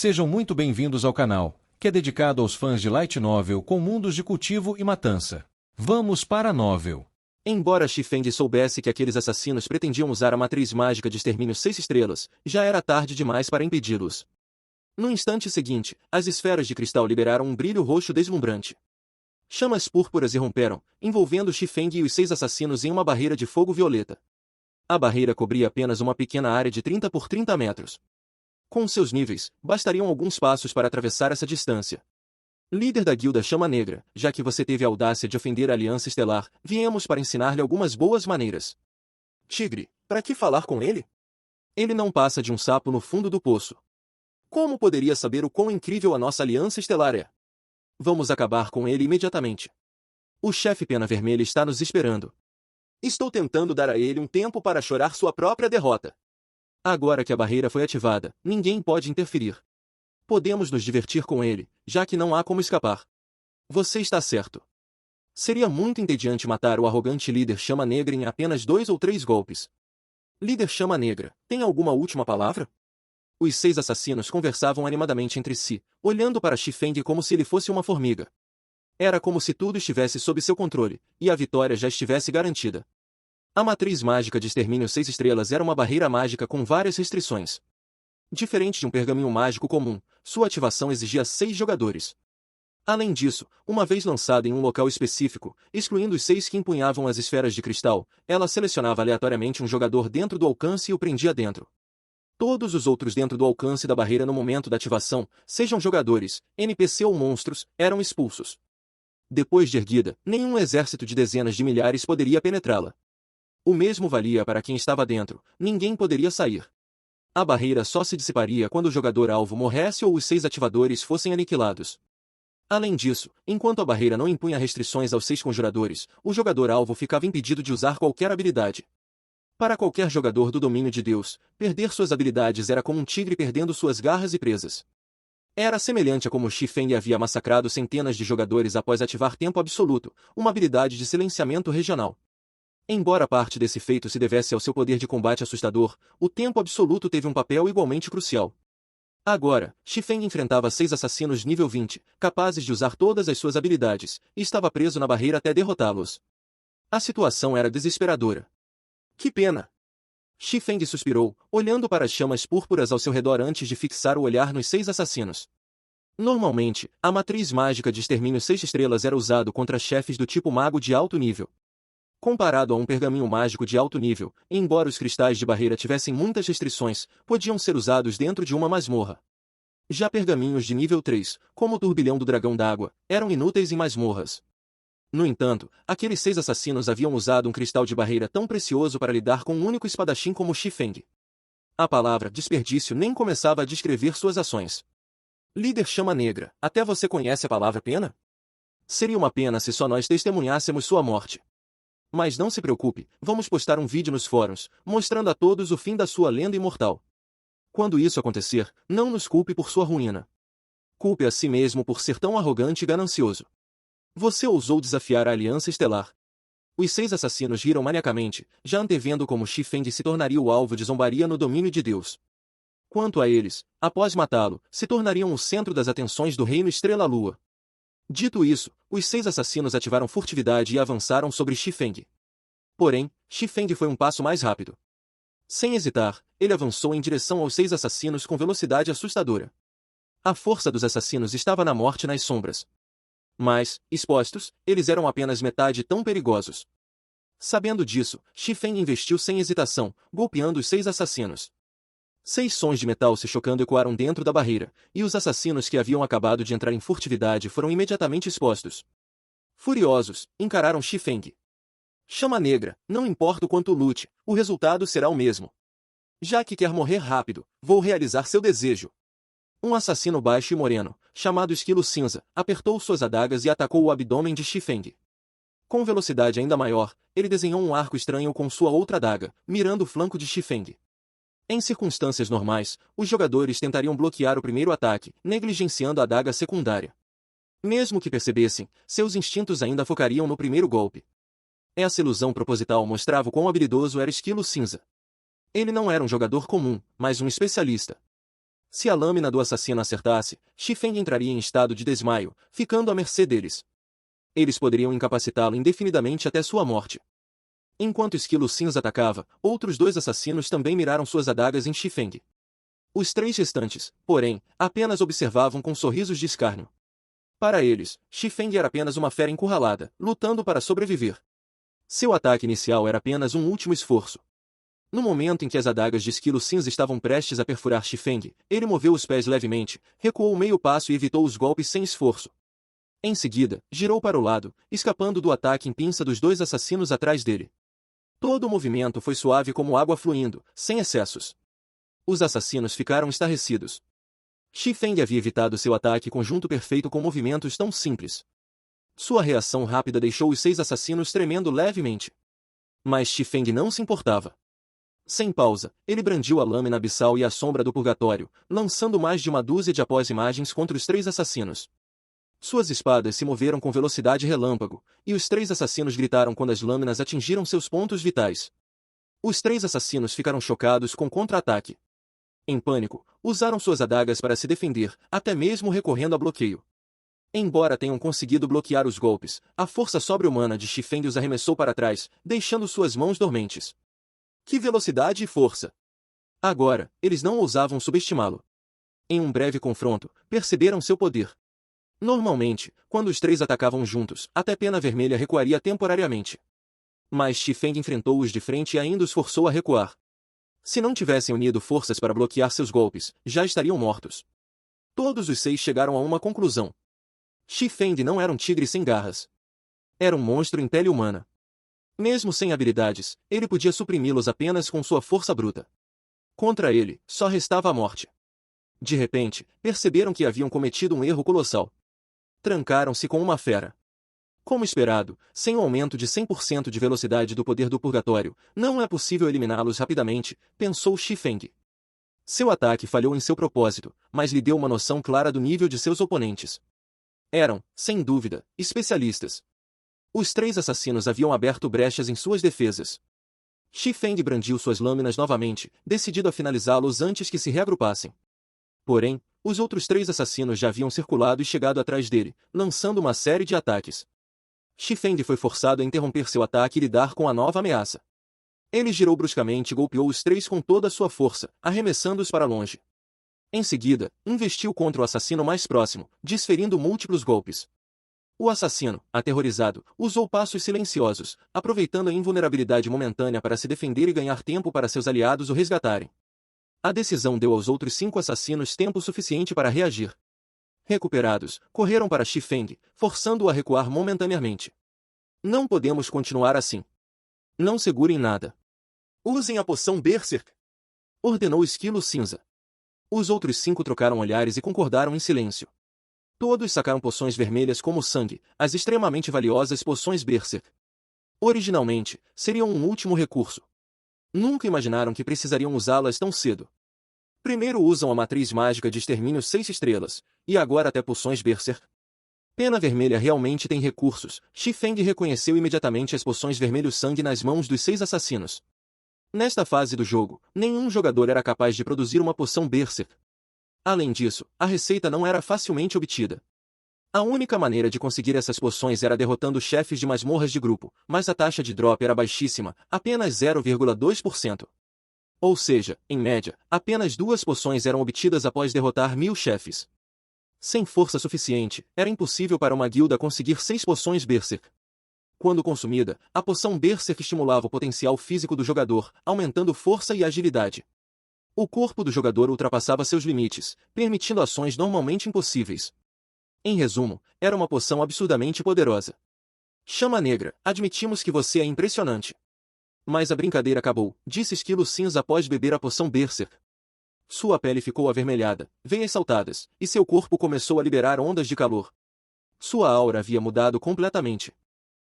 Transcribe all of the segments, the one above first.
Sejam muito bem-vindos ao canal, que é dedicado aos fãs de Light Novel com mundos de cultivo e matança. Vamos para a novel. Embora Shi-Feng soubesse que aqueles assassinos pretendiam usar a matriz mágica de extermínio 6 estrelas, já era tarde demais para impedi-los. No instante seguinte, as esferas de cristal liberaram um brilho roxo deslumbrante. Chamas púrpuras irromperam, envolvendo Shi-Feng e os 6 assassinos em uma barreira de fogo violeta. A barreira cobria apenas uma pequena área de 30 por 30 metros. Com seus níveis, bastariam alguns passos para atravessar essa distância. Líder da guilda Chama Negra, já que você teve a audácia de ofender a Aliança Estelar, viemos para ensinar-lhe algumas boas maneiras. Tigre, para que falar com ele? Ele não passa de um sapo no fundo do poço. Como poderia saber o quão incrível a nossa Aliança Estelar é? Vamos acabar com ele imediatamente. O chefe Pena Vermelha está nos esperando. Estou tentando dar a ele um tempo para chorar sua própria derrota. Agora que a barreira foi ativada, ninguém pode interferir. Podemos nos divertir com ele, já que não há como escapar. Você está certo. Seria muito entediante matar o arrogante líder Chama Negra em apenas 2 ou 3 golpes. Líder Chama Negra, tem alguma última palavra? Os 6 assassinos conversavam animadamente entre si, olhando para Shi-Feng como se ele fosse uma formiga. Era como se tudo estivesse sob seu controle, e a vitória já estivesse garantida. A matriz mágica de extermínio 6 estrelas era uma barreira mágica com várias restrições. Diferente de um pergaminho mágico comum, sua ativação exigia 6 jogadores. Além disso, uma vez lançada em um local específico, excluindo os 6 que empunhavam as esferas de cristal, ela selecionava aleatoriamente um jogador dentro do alcance e o prendia dentro. Todos os outros dentro do alcance da barreira no momento da ativação, sejam jogadores, NPC ou monstros, eram expulsos. Depois de erguida, nenhum exército de dezenas de milhares poderia penetrá-la. O mesmo valia para quem estava dentro, ninguém poderia sair. A barreira só se dissiparia quando o jogador-alvo morresse ou os 6 ativadores fossem aniquilados. Além disso, enquanto a barreira não impunha restrições aos 6 conjuradores, o jogador-alvo ficava impedido de usar qualquer habilidade. Para qualquer jogador do domínio de Deus, perder suas habilidades era como um tigre perdendo suas garras e presas. Era semelhante a como Shi-Feng havia massacrado centenas de jogadores após ativar Tempo Absoluto, uma habilidade de silenciamento regional. Embora parte desse feito se devesse ao seu poder de combate assustador, o Tempo Absoluto teve um papel igualmente crucial. Agora, Shi-Feng enfrentava 6 assassinos nível 20, capazes de usar todas as suas habilidades, e estava preso na barreira até derrotá-los. A situação era desesperadora. Que pena! Shi-Feng suspirou, olhando para as chamas púrpuras ao seu redor antes de fixar o olhar nos 6 assassinos. Normalmente, a matriz mágica de extermínio 6 estrelas era usado contra chefes do tipo mago de alto nível. Comparado a um pergaminho mágico de alto nível, embora os cristais de barreira tivessem muitas restrições, podiam ser usados dentro de uma masmorra. Já pergaminhos de nível 3, como o turbilhão do dragão d'água, eram inúteis em masmorras. No entanto, aqueles 6 assassinos haviam usado um cristal de barreira tão precioso para lidar com um único espadachim como Shi-Feng. A palavra desperdício nem começava a descrever suas ações. Líder Chama Negra, até você conhece a palavra pena? Seria uma pena se só nós testemunhássemos sua morte. Mas não se preocupe, vamos postar um vídeo nos fóruns, mostrando a todos o fim da sua lenda imortal. Quando isso acontecer, não nos culpe por sua ruína. Culpe a si mesmo por ser tão arrogante e ganancioso. Você ousou desafiar a Aliança Estelar. Os 6 assassinos riram maniacamente, já antevendo como Shi-Feng se tornaria o alvo de zombaria no domínio de Deus. Quanto a eles, após matá-lo, se tornariam o centro das atenções do Reino Estrela-Lua. Dito isso, os 6 assassinos ativaram furtividade e avançaram sobre Shi-Feng. Porém, Shi-Feng foi um passo mais rápido. Sem hesitar, ele avançou em direção aos 6 assassinos com velocidade assustadora. A força dos assassinos estava na morte nas sombras. Mas, expostos, eles eram apenas metade tão perigosos. Sabendo disso, Shi-Feng investiu sem hesitação, golpeando os 6 assassinos. 6 sons de metal se chocando ecoaram dentro da barreira, e os assassinos que haviam acabado de entrar em furtividade foram imediatamente expostos. Furiosos, encararam Shi-Feng. Chama Negra, não importa o quanto lute, o resultado será o mesmo. Já que quer morrer rápido, vou realizar seu desejo. Um assassino baixo e moreno, chamado Esquilo Cinza, apertou suas adagas e atacou o abdômen de Shi-Feng. Com velocidade ainda maior, ele desenhou um arco estranho com sua outra adaga, mirando o flanco de Shi-Feng. Em circunstâncias normais, os jogadores tentariam bloquear o primeiro ataque, negligenciando a adaga secundária. Mesmo que percebessem, seus instintos ainda focariam no primeiro golpe. Essa ilusão proposital mostrava o quão habilidoso era Esquilo Cinza. Ele não era um jogador comum, mas um especialista. Se a lâmina do assassino acertasse, Xifeng entraria em estado de desmaio, ficando à mercê deles. Eles poderiam incapacitá-lo indefinidamente até sua morte. Enquanto Esquilo Cinza atacava, outros 2 assassinos também miraram suas adagas em Xifeng. Os 3 restantes, porém, apenas observavam com sorrisos de escárnio. Para eles, Xifeng era apenas uma fera encurralada, lutando para sobreviver. Seu ataque inicial era apenas um último esforço. No momento em que as adagas de Esquilo Cinza estavam prestes a perfurar Xifeng, ele moveu os pés levemente, recuou meio passo e evitou os golpes sem esforço. Em seguida, girou para o lado, escapando do ataque em pinça dos 2 assassinos atrás dele. Todo o movimento foi suave como água fluindo, sem excessos. Os assassinos ficaram estarrecidos. Xifeng havia evitado seu ataque conjunto perfeito com movimentos tão simples. Sua reação rápida deixou os 6 assassinos tremendo levemente. Mas Xifeng não se importava. Sem pausa, ele brandiu a lâmina abissal e a sombra do purgatório, lançando mais de uma dúzia de após-imagens contra os 3 assassinos. Suas espadas se moveram com velocidade relâmpago, e os 3 assassinos gritaram quando as lâminas atingiram seus pontos vitais. Os 3 assassinos ficaram chocados com contra-ataque. Em pânico, usaram suas adagas para se defender, até mesmo recorrendo a bloqueio. Embora tenham conseguido bloquear os golpes, a força sobre-humana de Xifeng os arremessou para trás, deixando suas mãos dormentes. Que velocidade e força! Agora, eles não ousavam subestimá-lo. Em um breve confronto, perceberam seu poder. Normalmente, quando os 3 atacavam juntos, até Pena Vermelha recuaria temporariamente. Mas Xifeng enfrentou-os de frente e ainda os forçou a recuar. Se não tivessem unido forças para bloquear seus golpes, já estariam mortos. Todos os 6 chegaram a uma conclusão. Xifeng não era um tigre sem garras. Era um monstro em pele humana. Mesmo sem habilidades, ele podia suprimi-los apenas com sua força bruta. Contra ele, só restava a morte. De repente, perceberam que haviam cometido um erro colossal. Trancaram-se com uma fera. Como esperado, sem o aumento de 100% de velocidade do poder do purgatório, não é possível eliminá-los rapidamente, pensou Xifeng. Seu ataque falhou em seu propósito, mas lhe deu uma noção clara do nível de seus oponentes. Eram, sem dúvida, especialistas. Os 3 assassinos haviam aberto brechas em suas defesas. Xifeng brandiu suas lâminas novamente, decidido a finalizá-los antes que se reagrupassem. Porém, os outros 3 assassinos já haviam circulado e chegado atrás dele, lançando uma série de ataques. Xifeng foi forçado a interromper seu ataque e lidar com a nova ameaça. Ele girou bruscamente e golpeou os 3 com toda a sua força, arremessando-os para longe. Em seguida, investiu contra o assassino mais próximo, desferindo múltiplos golpes. O assassino, aterrorizado, usou passos silenciosos, aproveitando a invulnerabilidade momentânea para se defender e ganhar tempo para seus aliados o resgatarem. A decisão deu aos outros 5 assassinos tempo suficiente para reagir. Recuperados, correram para Xifeng, forçando-o a recuar momentaneamente. Não podemos continuar assim. Não segurem nada. Usem a poção Berserk! Ordenou Esquilo Cinza. Os outros 5 trocaram olhares e concordaram em silêncio. Todos sacaram poções vermelhas como sangue, as extremamente valiosas poções Berserk. Originalmente, seriam um último recurso. Nunca imaginaram que precisariam usá-las tão cedo. Primeiro usam a matriz mágica de extermínio 6 estrelas, e agora até poções Berserk. Pena Vermelha realmente tem recursos. Xifeng reconheceu imediatamente as poções vermelho sangue nas mãos dos 6 assassinos. Nesta fase do jogo, nenhum jogador era capaz de produzir uma poção Berserk. Além disso, a receita não era facilmente obtida. A única maneira de conseguir essas poções era derrotando chefes de masmorras de grupo, mas a taxa de drop era baixíssima, apenas 0,2%. Ou seja, em média, apenas 2 poções eram obtidas após derrotar 1000 chefes. Sem força suficiente, era impossível para uma guilda conseguir 6 poções Berserk. Quando consumida, a poção Berserk estimulava o potencial físico do jogador, aumentando força e agilidade. O corpo do jogador ultrapassava seus limites, permitindo ações normalmente impossíveis. Em resumo, era uma poção absurdamente poderosa. Chama Negra, admitimos que você é impressionante. Mas a brincadeira acabou, disse Esquilo Cinza após beber a poção Berserk. Sua pele ficou avermelhada, veias saltadas, e seu corpo começou a liberar ondas de calor. Sua aura havia mudado completamente.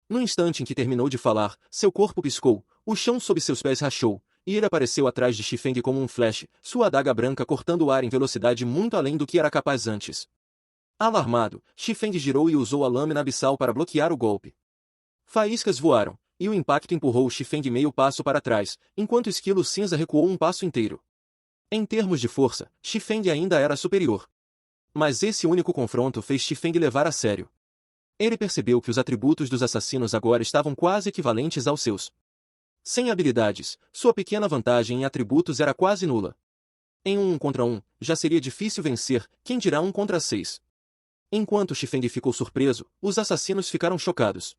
No instante em que terminou de falar, seu corpo piscou, o chão sob seus pés rachou, e ele apareceu atrás de Xifeng como um flash, sua adaga branca cortando o ar em velocidade muito além do que era capaz antes. Alarmado, Xifeng girou e usou a lâmina abissal para bloquear o golpe. Faíscas voaram, e o impacto empurrou Xifeng meio passo para trás, enquanto Esquilo Cinza recuou um passo inteiro. Em termos de força, Shifeng ainda era superior. Mas esse único confronto fez Shifeng levar a sério. Ele percebeu que os atributos dos assassinos agora estavam quase equivalentes aos seus. Sem habilidades, sua pequena vantagem em atributos era quase nula. Em um contra um, já seria difícil vencer, quem dirá um contra 6. Enquanto Shifeng ficou surpreso, os assassinos ficaram chocados.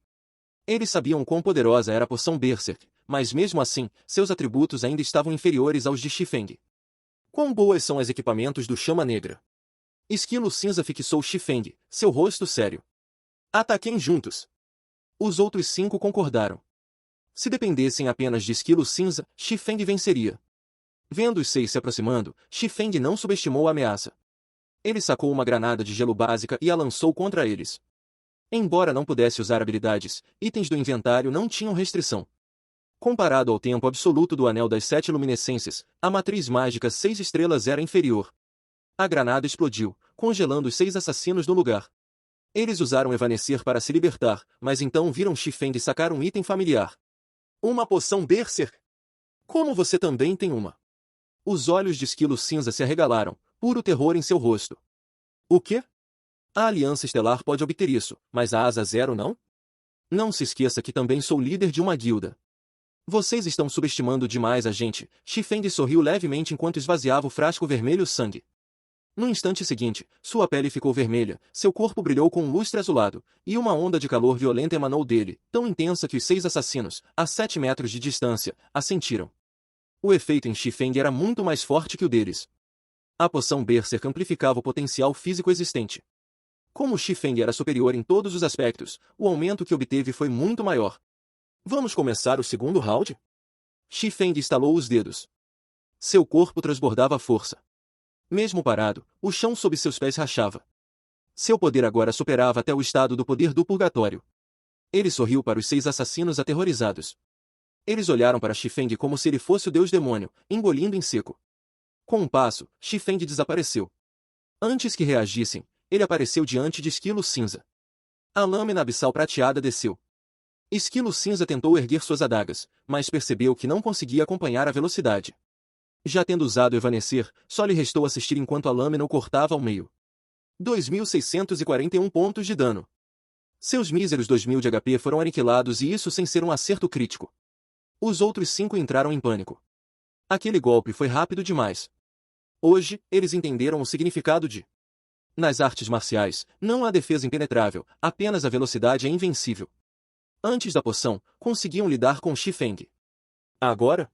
Eles sabiam quão poderosa era a poção Berserk, mas mesmo assim, seus atributos ainda estavam inferiores aos de Shifeng. Quão boas são os equipamentos do Chama Negra? Esquilo Cinza fixou Shifeng, seu rosto sério. Ataquem juntos. Os outros 5 concordaram. Se dependessem apenas de Esquilo Cinza, Shifeng venceria. Vendo os 6 se aproximando, Shifeng não subestimou a ameaça. Ele sacou uma granada de gelo básica e a lançou contra eles. Embora não pudesse usar habilidades, itens do inventário não tinham restrição. Comparado ao tempo absoluto do Anel das 7 Luminescências, a matriz mágica 6 estrelas era inferior. A granada explodiu, congelando os 6 assassinos no lugar. Eles usaram Evanescer para se libertar, mas então viram Shifeng sacar um item familiar. Uma poção Berserk! Como você também tem uma? Os olhos de Esquilo Cinza se arregalaram, puro terror em seu rosto. O quê? A Aliança Estelar pode obter isso, mas a Asa Zero não? Não se esqueça que também sou líder de uma guilda. Vocês estão subestimando demais a gente. Shifeng sorriu levemente enquanto esvaziava o frasco vermelho sangue. No instante seguinte, sua pele ficou vermelha, seu corpo brilhou com um lustre azulado, e uma onda de calor violenta emanou dele, tão intensa que os 6 assassinos, a 7 metros de distância, a sentiram. O efeito em Shifeng era muito mais forte que o deles. A poção Berserk amplificava o potencial físico existente. Como Shifeng era superior em todos os aspectos, o aumento que obteve foi muito maior. Vamos começar o segundo round? Shifeng estalou os dedos. Seu corpo transbordava força. Mesmo parado, o chão sob seus pés rachava. Seu poder agora superava até o estado do poder do purgatório. Ele sorriu para os 6 assassinos aterrorizados. Eles olharam para Shifeng como se ele fosse o deus demônio, engolindo em seco. Com um passo, Shifeng desapareceu. Antes que reagissem, ele apareceu diante de Esquilo Cinza. A lâmina abissal prateada desceu. Esquilo Cinza tentou erguer suas adagas, mas percebeu que não conseguia acompanhar a velocidade. Já tendo usado Evanescer, só lhe restou assistir enquanto a lâmina o cortava ao meio. 2.641 pontos de dano. Seus míseros 2.000 de HP foram aniquilados e isso sem ser um acerto crítico. Os outros 5 entraram em pânico. Aquele golpe foi rápido demais. Hoje, eles entenderam o significado de... Nas artes marciais, não há defesa impenetrável, apenas a velocidade é invencível. Antes da poção, conseguiam lidar com Shifeng. Agora?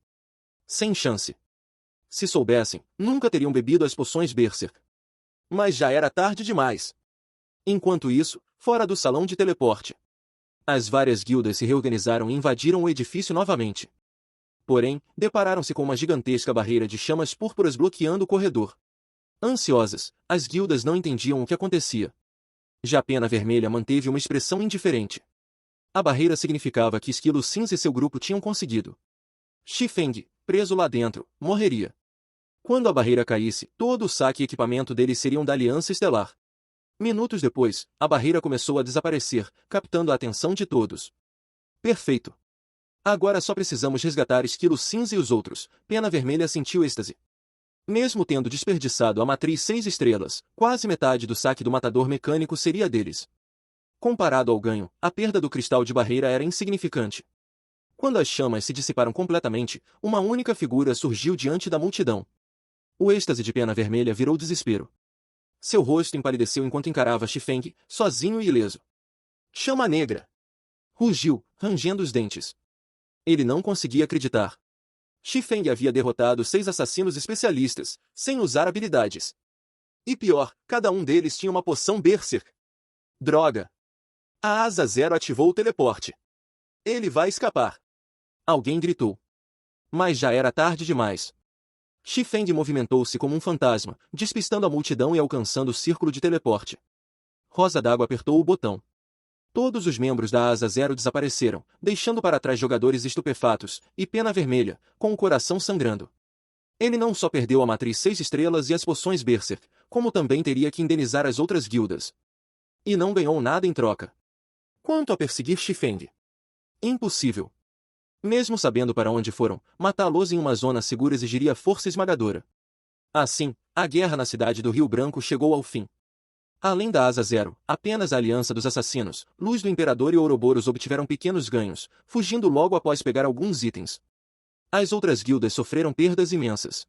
Sem chance. Se soubessem, nunca teriam bebido as poções Berserk. Mas já era tarde demais. Enquanto isso, fora do salão de teleporte, as várias guildas se reorganizaram e invadiram o edifício novamente. Porém, depararam-se com uma gigantesca barreira de chamas púrpuras bloqueando o corredor. Ansiosas, as guildas não entendiam o que acontecia. Já a Pena Vermelha manteve uma expressão indiferente. A barreira significava que Esquilo Cinza e seu grupo tinham conseguido. Shifeng, preso lá dentro, morreria. Quando a barreira caísse, todo o saque e equipamento deles seriam da Aliança Estelar. Minutos depois, a barreira começou a desaparecer, captando a atenção de todos. Perfeito. Agora só precisamos resgatar Esquilo Cinza e os outros. Pena Vermelha sentiu êxtase. Mesmo tendo desperdiçado a matriz 6 estrelas, quase metade do saque do matador mecânico seria deles. Comparado ao ganho, a perda do cristal de barreira era insignificante. Quando as chamas se dissiparam completamente, uma única figura surgiu diante da multidão. O êxtase de Pena Vermelha virou desespero. Seu rosto empalideceu enquanto encarava Shifeng, sozinho e ileso. Chama Negra! Rugiu, rangendo os dentes. Ele não conseguia acreditar. Shifeng havia derrotado 6 assassinos especialistas, sem usar habilidades. E pior, cada um deles tinha uma poção Berserk. Droga! A Asa Zero ativou o teleporte. Ele vai escapar. Alguém gritou. Mas já era tarde demais. Shifeng movimentou-se como um fantasma, despistando a multidão e alcançando o círculo de teleporte. Rosa d'Água apertou o botão. Todos os membros da Asa Zero desapareceram, deixando para trás jogadores estupefatos, e Pena Vermelha, com o coração sangrando. Ele não só perdeu a matriz 6 estrelas e as poções Berserk, como também teria que indenizar as outras guildas. E não ganhou nada em troca. Quanto a perseguir Shifeng? Impossível. Mesmo sabendo para onde foram, matá-los em uma zona segura exigiria força esmagadora. Assim, a guerra na cidade do Rio Branco chegou ao fim. Além da Asa Zero, apenas a Aliança dos Assassinos, Luz do Imperador e Ouroboros obtiveram pequenos ganhos, fugindo logo após pegar alguns itens. As outras guildas sofreram perdas imensas.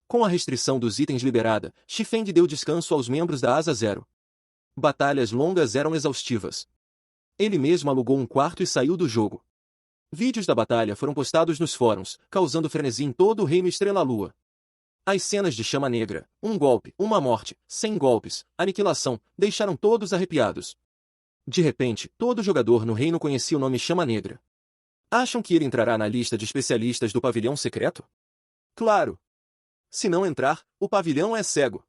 Com a restrição dos itens liberada, Shifeng deu descanso aos membros da Asa Zero. Batalhas longas eram exaustivas. Ele mesmo alugou um quarto e saiu do jogo. Vídeos da batalha foram postados nos fóruns, causando frenesi em todo o Reino Estrela-Lua. As cenas de Chama Negra, um golpe, uma morte, 100 golpes, aniquilação, deixaram todos arrepiados. De repente, todo jogador no reino conhecia o nome Chama Negra. Acham que ele entrará na lista de especialistas do pavilhão secreto? Claro! Se não entrar, o pavilhão é cego.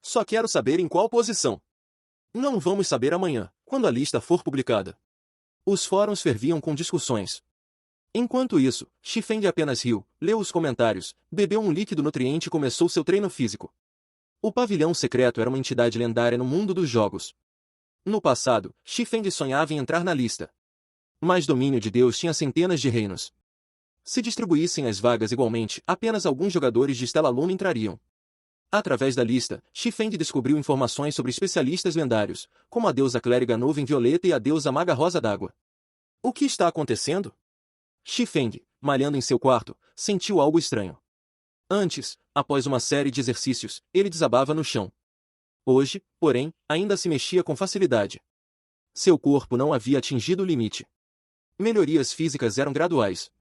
Só quero saber em qual posição. Não vamos saber amanhã, quando a lista for publicada. Os fóruns ferviam com discussões. Enquanto isso, Shifeng apenas riu, leu os comentários, bebeu um líquido nutriente e começou seu treino físico. O pavilhão secreto era uma entidade lendária no mundo dos jogos. No passado, Shifeng sonhava em entrar na lista. Mas Domínio de Deus tinha centenas de reinos. Se distribuíssem as vagas igualmente, apenas alguns jogadores de Stella Luna entrariam. Através da lista, Shifeng descobriu informações sobre especialistas lendários, como a deusa clériga Nuvem Violeta e a deusa Maga Rosa d'Água. O que está acontecendo? Shifeng, malhando em seu quarto, sentiu algo estranho. Antes, após uma série de exercícios, ele desabava no chão. Hoje, porém, ainda se mexia com facilidade. Seu corpo não havia atingido o limite. Melhorias físicas eram graduais.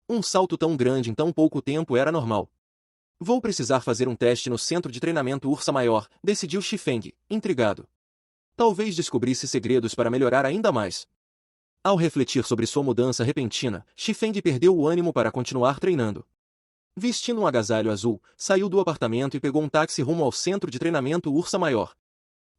Um salto tão grande em tão pouco tempo era normal. Vou precisar fazer um teste no centro de treinamento Ursa Maior, decidiu Shifeng, intrigado. Talvez descobrisse segredos para melhorar ainda mais. Ao refletir sobre sua mudança repentina, Shifeng perdeu o ânimo para continuar treinando. Vestindo um agasalho azul, saiu do apartamento e pegou um táxi rumo ao centro de treinamento Ursa Maior.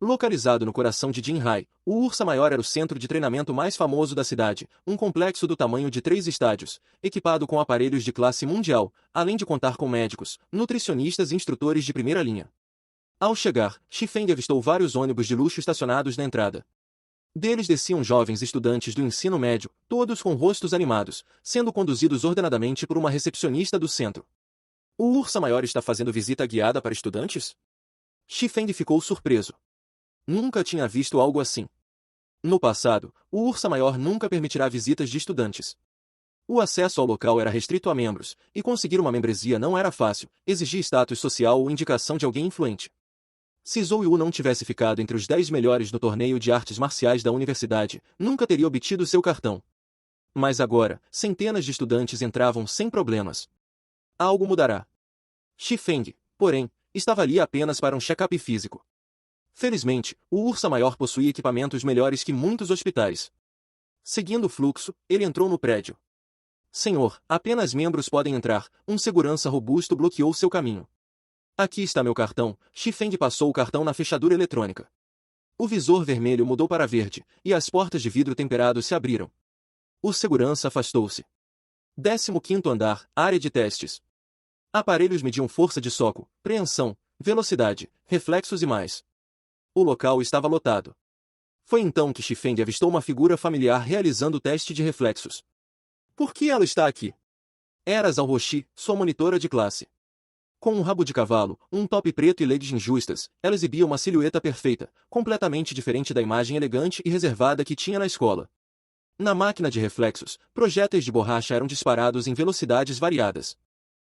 Localizado no coração de Jinhai, o Ursa Maior era o centro de treinamento mais famoso da cidade, um complexo do tamanho de 3 estádios, equipado com aparelhos de classe mundial, além de contar com médicos, nutricionistas e instrutores de primeira linha. Ao chegar, Shifeng avistou vários ônibus de luxo estacionados na entrada. Deles desciam jovens estudantes do ensino médio, todos com rostos animados, sendo conduzidos ordenadamente por uma recepcionista do centro. O Ursa Maior está fazendo visita guiada para estudantes? Shifeng ficou surpreso. Nunca tinha visto algo assim. No passado, o Ursa Maior nunca permitirá visitas de estudantes. O acesso ao local era restrito a membros, e conseguir uma membresia não era fácil, exigia status social ou indicação de alguém influente. Se Zhou Yu não tivesse ficado entre os 10 melhores no torneio de artes marciais da universidade, nunca teria obtido seu cartão. Mas agora, centenas de estudantes entravam sem problemas. Algo mudará. Shifeng, porém, estava ali apenas para um check-up físico. Felizmente, o Ursa Maior possuía equipamentos melhores que muitos hospitais. Seguindo o fluxo, ele entrou no prédio. Senhor, apenas membros podem entrar, um segurança robusto bloqueou seu caminho. Aqui está meu cartão. Shifeng passou o cartão na fechadura eletrônica. O visor vermelho mudou para verde, e as portas de vidro temperado se abriram. O segurança afastou-se. 15º andar, área de testes. Aparelhos mediam força de soco, preensão, velocidade, reflexos e mais. O local estava lotado. Foi então que Shifeng avistou uma figura familiar realizando o teste de reflexos. Por que ela está aqui? Era Zhao Roshi, sua monitora de classe. Com um rabo de cavalo, um top preto e leggings justas, ela exibia uma silhueta perfeita, completamente diferente da imagem elegante e reservada que tinha na escola. Na máquina de reflexos, projéteis de borracha eram disparados em velocidades variadas.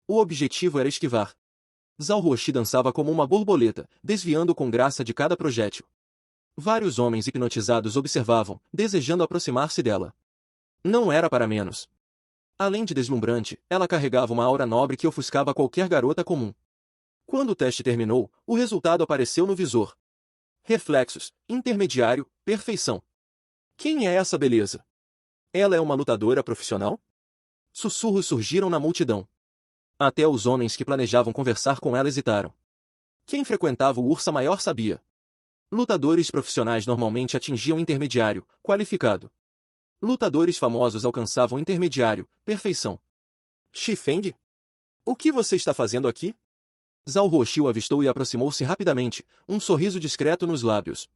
O objetivo era esquivar. Zhao Roshi dançava como uma borboleta, desviando com graça de cada projétil. Vários homens hipnotizados observavam, desejando aproximar-se dela. Não era para menos. Além de deslumbrante, ela carregava uma aura nobre que ofuscava qualquer garota comum. Quando o teste terminou, o resultado apareceu no visor. Reflexos, intermediário, perfeição. Quem é essa beleza? Ela é uma lutadora profissional? Sussurros surgiram na multidão. Até os homens que planejavam conversar com ela hesitaram. Quem frequentava o Ursa Maior sabia. Lutadores profissionais normalmente atingiam intermediário, qualificado. Lutadores famosos alcançavam intermediário, perfeição. Shifeng? O que você está fazendo aqui? Zhao Roshi o avistou e aproximou-se rapidamente, um sorriso discreto nos lábios.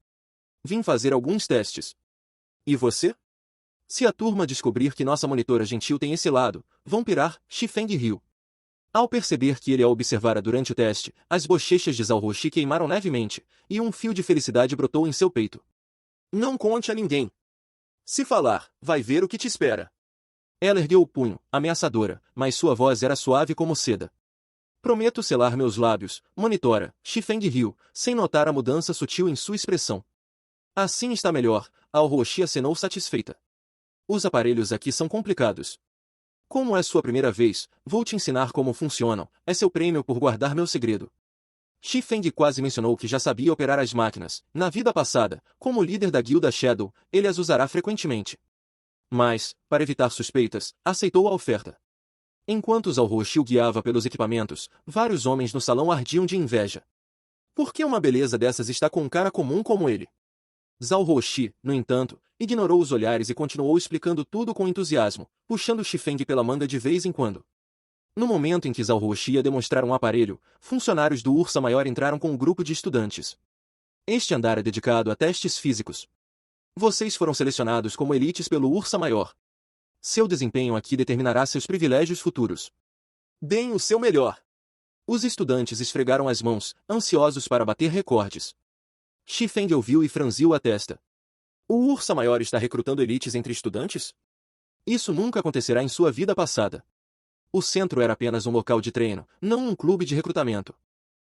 Vim fazer alguns testes. E você? Se a turma descobrir que nossa monitora gentil tem esse lado, vão pirar, Shifeng riu. Ao perceber que ele a observara durante o teste, as bochechas de Zhao Ruoxi queimaram levemente, e um fio de felicidade brotou em seu peito. Não conte a ninguém. Se falar, vai ver o que te espera. Ela ergueu o punho, ameaçadora, mas sua voz era suave como seda. Prometo selar meus lábios, monitora, Shifeng riu, sem notar a mudança sutil em sua expressão. Assim está melhor, Zhao Ruoxi acenou satisfeita. Os aparelhos aqui são complicados. Como é sua primeira vez, vou te ensinar como funcionam, é seu prêmio por guardar meu segredo. Shifeng quase mencionou que já sabia operar as máquinas. Na vida passada, como líder da guilda Shadow, ele as usará frequentemente. Mas, para evitar suspeitas, aceitou a oferta. Enquanto Zhao Ruoxi o guiava pelos equipamentos, vários homens no salão ardiam de inveja. Por que uma beleza dessas está com um cara comum como ele? Zhao Ruoxi, no entanto, ignorou os olhares e continuou explicando tudo com entusiasmo, puxando Shifeng pela manga de vez em quando. No momento em que Zhao Ruoxi ia demonstrar um aparelho, funcionários do Ursa Maior entraram com um grupo de estudantes. Este andar é dedicado a testes físicos. Vocês foram selecionados como elites pelo Ursa Maior. Seu desempenho aqui determinará seus privilégios futuros. Deem o seu melhor. Os estudantes esfregaram as mãos, ansiosos para bater recordes. Shifeng ouviu e franziu a testa. O Ursa Maior está recrutando elites entre estudantes? Isso nunca acontecerá em sua vida passada. O centro era apenas um local de treino, não um clube de recrutamento.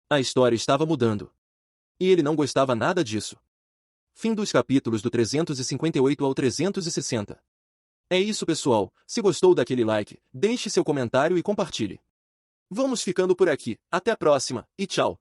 A história estava mudando. E ele não gostava nada disso. Fim dos capítulos do 358 ao 360. É isso, pessoal. Se gostou daquele like, deixe seu comentário e compartilhe. Vamos ficando por aqui. Até a próxima, e tchau!